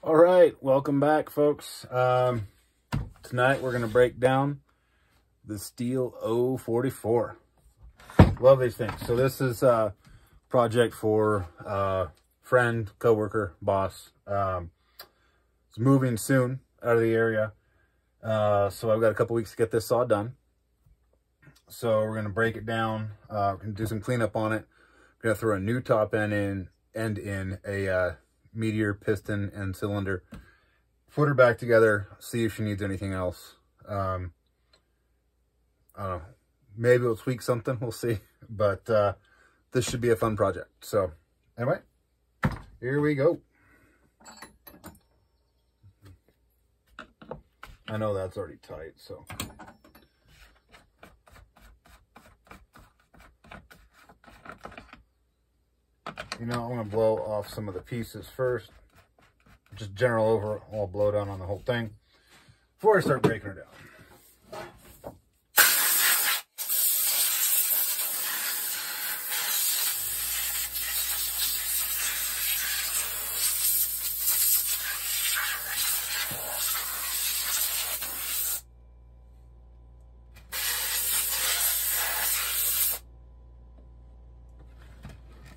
All right, welcome back, folks. Tonight we're going to break down the Stihl 044. Love these things. So this is a project for friend, coworker, boss. It's moving soon out of the area. So I've got a couple weeks to get this saw done. So we're going to break it down, we're going to do some cleanup on it. We're going to throw a new top end in a Meteor piston and cylinder. Put her back together, see if she needs anything else. I don't know, maybe we'll tweak something, we'll see. But this should be a fun project. So anyway, here we go. I know that's already tight, so. You know, I'm going to blow off some of the pieces first. Just general overall blow down on the whole thing before I start breaking her down.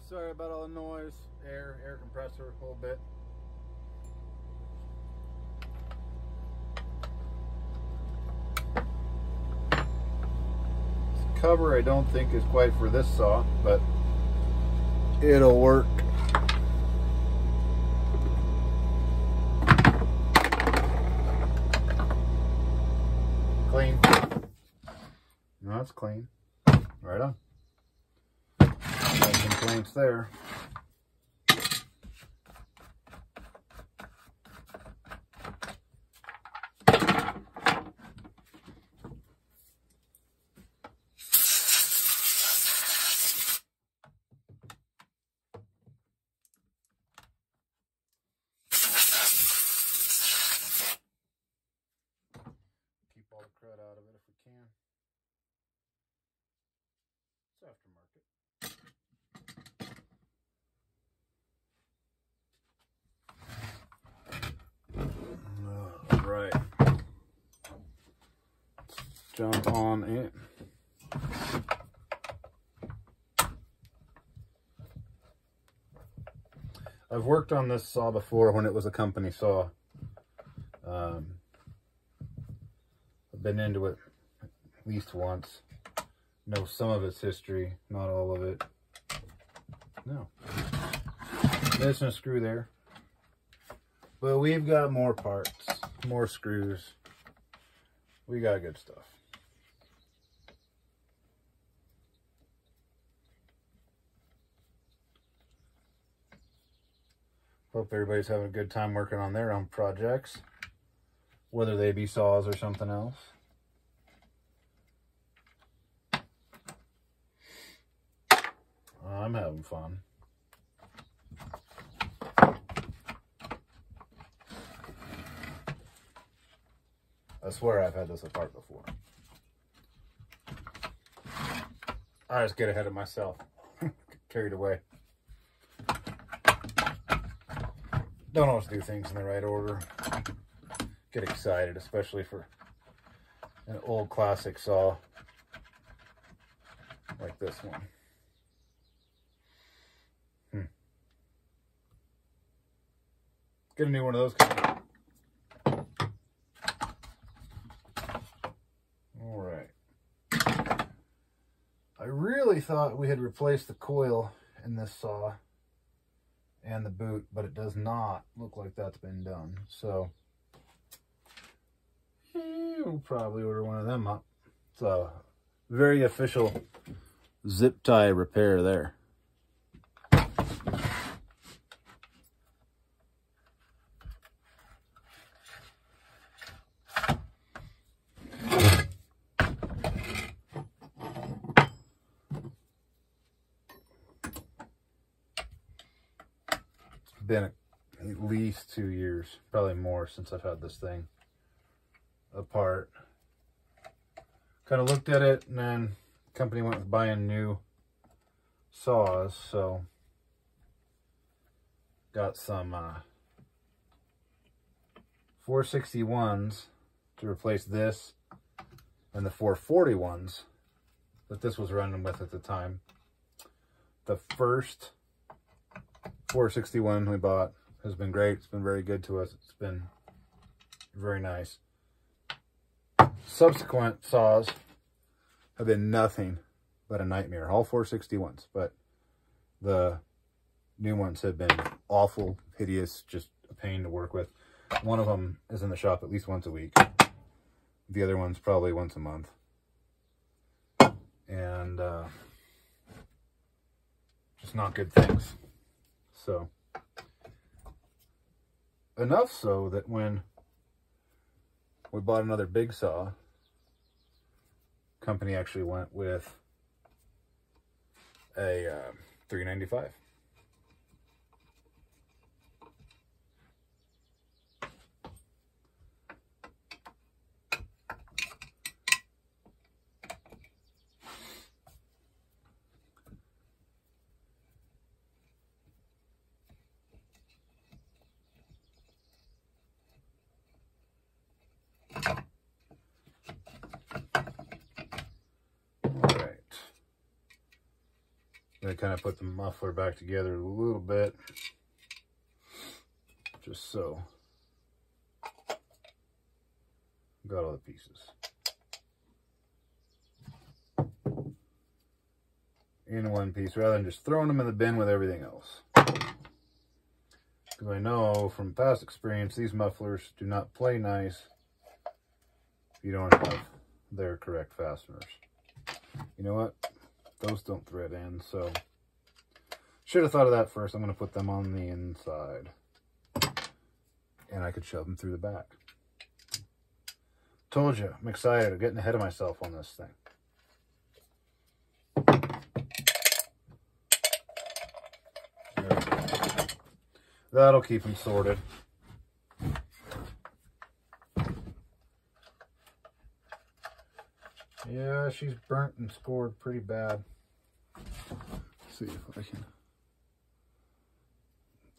Sorry about all the noise, air compressor a little bit. This cover I don't think is quite for this saw, but it'll work. Clean. No, it's clean. Right on. No complaints there. Keep all the crud out of it if we can. It's aftermarket. All right, let's jump on it. I've worked on this saw before when it was a company saw. I've been into it at least once. Know some of its history, not all of it. No. There's no screw there. But we've got more parts, more screws. We got good stuff. Hope everybody's having a good time working on their own projects, whether they be saws or something else. I'm having fun. I swear I've had this apart before. I just get ahead of myself. Carried away. Don't always do things in the right order. Get excited, especially for an old classic saw like this one. Get a new one of those coming. All right. I really thought we had replaced the coil in this saw and the boot, but it does not look like that's been done. So we'll probably order one of them up. It's a very official zip tie repair there. Been at least 2 years, probably more, since I've had this thing apart. Kind of looked at it, and then the company went with buying new saws, so got some 461s to replace this and the 441s that this was running with at the time. The first 461 we bought has been great. It's been very good to us. It's been very nice. Subsequent saws have been nothing but a nightmare. All 461s, but the new ones have been awful, hideous, just a pain to work with. One of them is in the shop at least once a week. The other one's probably once a month. And just not good things. So, enough so that when we bought another big saw, company actually went with a $395. I kind of put the muffler back together a little bit, just so got all the pieces in one piece rather than just throwing them in the bin with everything else. Because I know from past experience, these mufflers do not play nice if you don't have their correct fasteners. You know what? Those don't thread in, so should have thought of that first. I'm going to put them on the inside, and I could shove them through the back. Told you, I'm excited. I'm getting ahead of myself on this thing. There we go. That'll keep them sorted. Yeah, she's burnt and scored pretty bad. Let's see if I can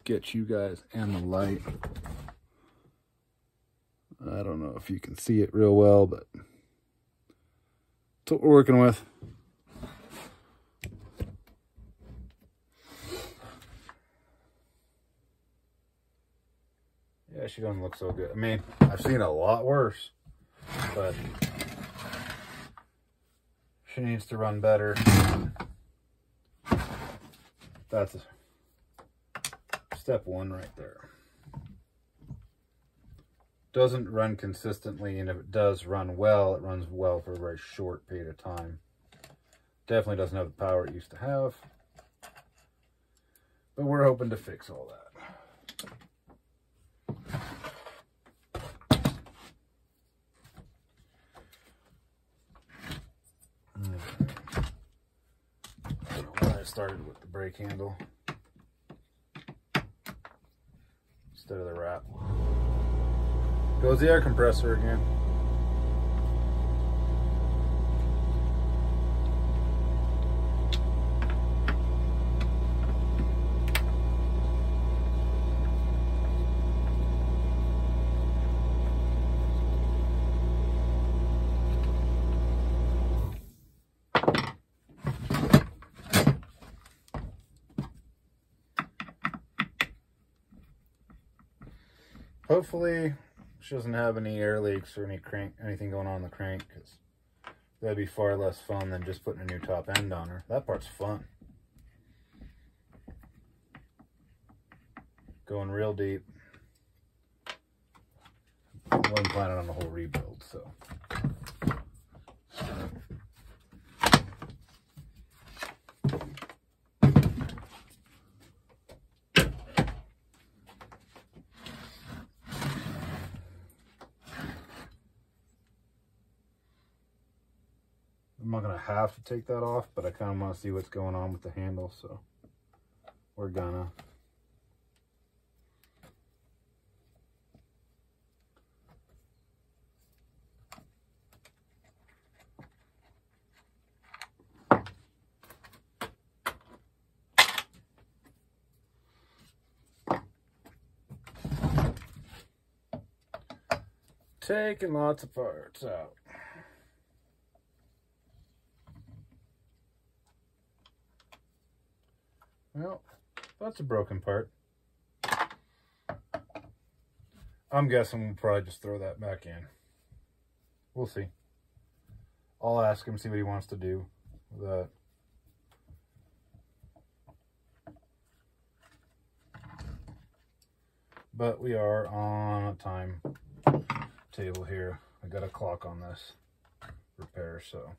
get you guys and the light. I don't know if you can see it real well, but that's what we're working with. Yeah, she doesn't look so good. I mean, I've seen a lot worse, but she needs to run better. That's step one right there. Doesn't run consistently, and if it does run well, it runs well for a very short period of time. Definitely doesn't have the power it used to have, but we're hoping to fix all that. I started with the brake handle instead of the wrap. Goes the air compressor again. Hopefully she doesn't have any air leaks or anything going on in the crank, because that'd be far less fun than just putting a new top end on her. That part's fun. Going real deep. I wasn't planning on the whole rebuild, so. I'm not going to have to take that off, but I kind of want to see what's going on with the handle, so we're gonna. taking lots of parts out. Well, that's a broken part. I'm guessing we'll probably just throw that back in. We'll see. I'll ask him, see what he wants to do with that. But we are on a time table here. I got a clock on this repair, so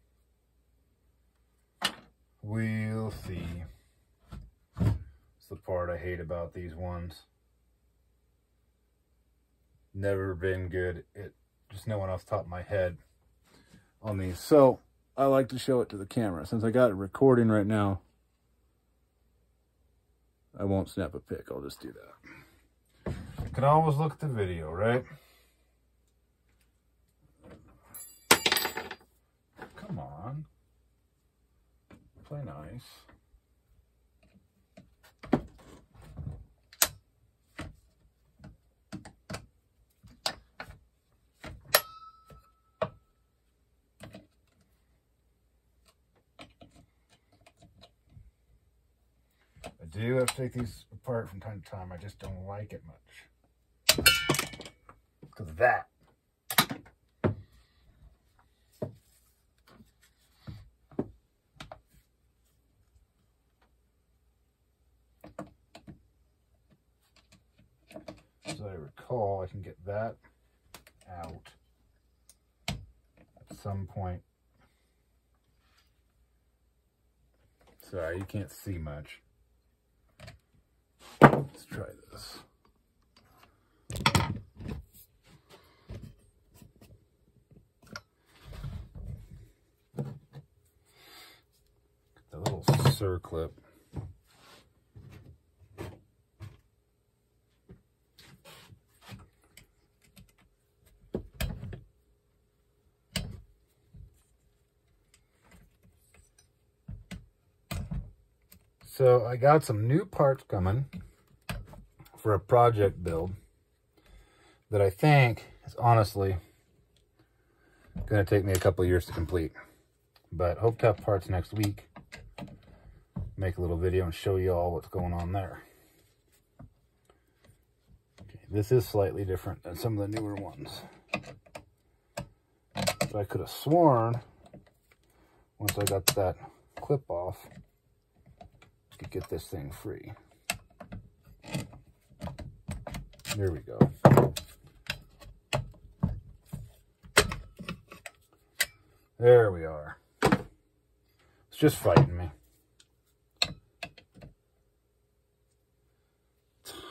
we'll see. It's the part I hate about these ones. Never been good. It just knowing off the top of my head on these. So I like to show it to the camera. Since I got it recording right now, I won't snap a pic. I'll just do that. You can always look at the video, right? Come on. Play nice. I do have to take these apart from time to time. I just don't like it much. Because of that. As I recall, I can get that out at some point. Sorry, you can't see much. Let's try this. The little circlip. So I got some new parts coming for a project build that I think is honestly going to take me a couple of years to complete. But hope to have parts next week. Make a little video and show you all what's going on there. Okay, this is slightly different than some of the newer ones. But I could have sworn once I got that clip off, I could get this thing free. There we go. There we are. It's just fighting me.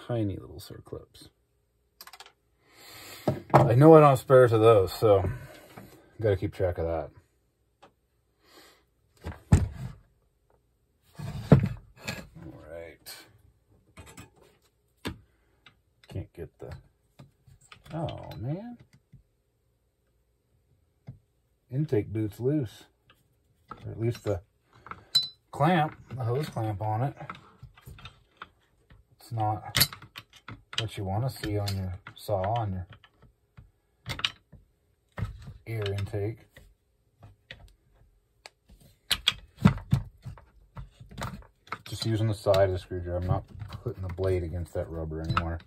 Tiny little circlips. I know I don't have spares of those, so I've got to keep track of that. All right. Can't get the... Oh, man. Intake boot's loose. Or at least the clamp, the hose clamp on it. It's not what you want to see on your saw, on your air intake. Just using the side of the screwdriver. I'm not putting the blade against that rubber anymore.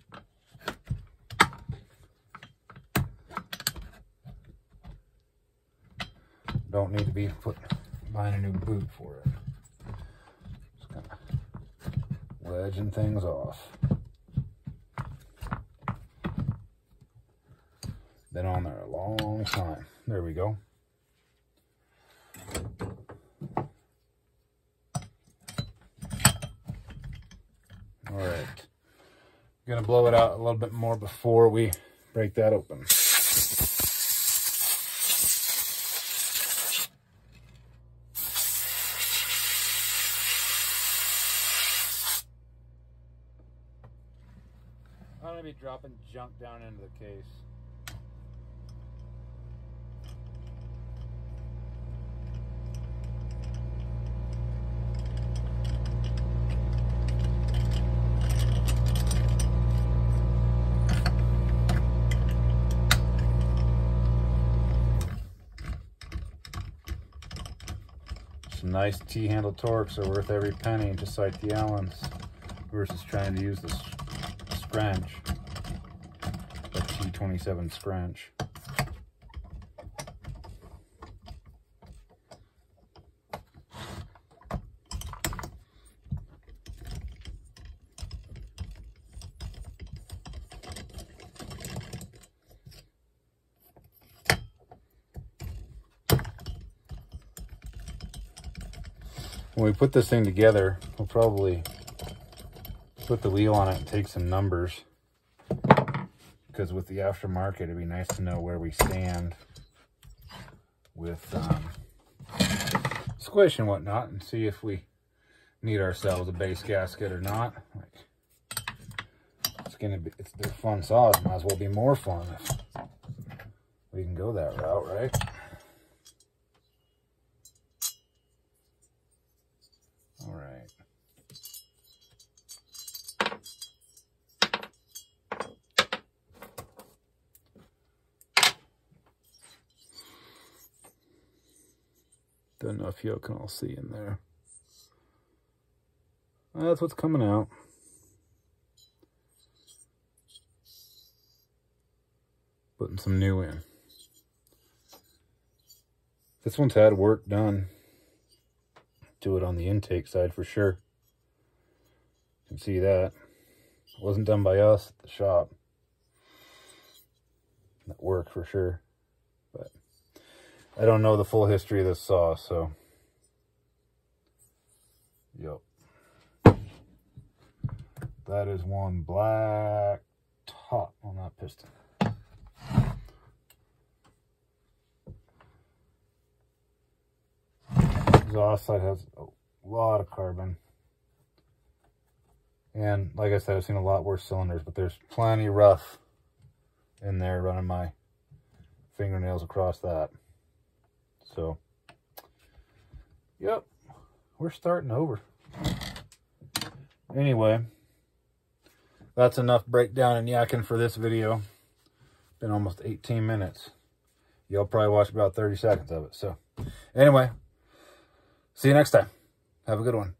Don't need to be buying a new boot for it. Just kind of wedging things off. Been on there a long time. There we go. All right. Gonna blow it out a little bit more before we break that open. I'm gonna be dropping junk down into the case. Some nice T-handle torques are worth every penny, just like the Allens, versus trying to use the scranch, the T27 scranch. When we put this thing together, we'll probably put the wheel on it and take some numbers, because with the aftermarket, it'd be nice to know where we stand with squish and whatnot, and see if we need ourselves a base gasket or not. Like, they're fun saws. Might as well be more fun if we can go that route, right? All right. Don't know if you can all see in there. That's what's coming out. Putting some new in. This one's had work done to it on the intake side for sure. You can see that. It wasn't done by us at the shop. That work for sure. But I don't know the full history of this saw, so yep. That is one black top on that piston. Exhaust side has a lot of carbon. And like I said, I've seen a lot worse cylinders, but there's plenty rough in there running my fingernails across that. So, yep, we're starting over. Anyway, that's enough breakdown and yakking for this video. Been almost 18 minutes. You'll probably watch about 30 seconds of it. So, anyway, see you next time. Have a good one.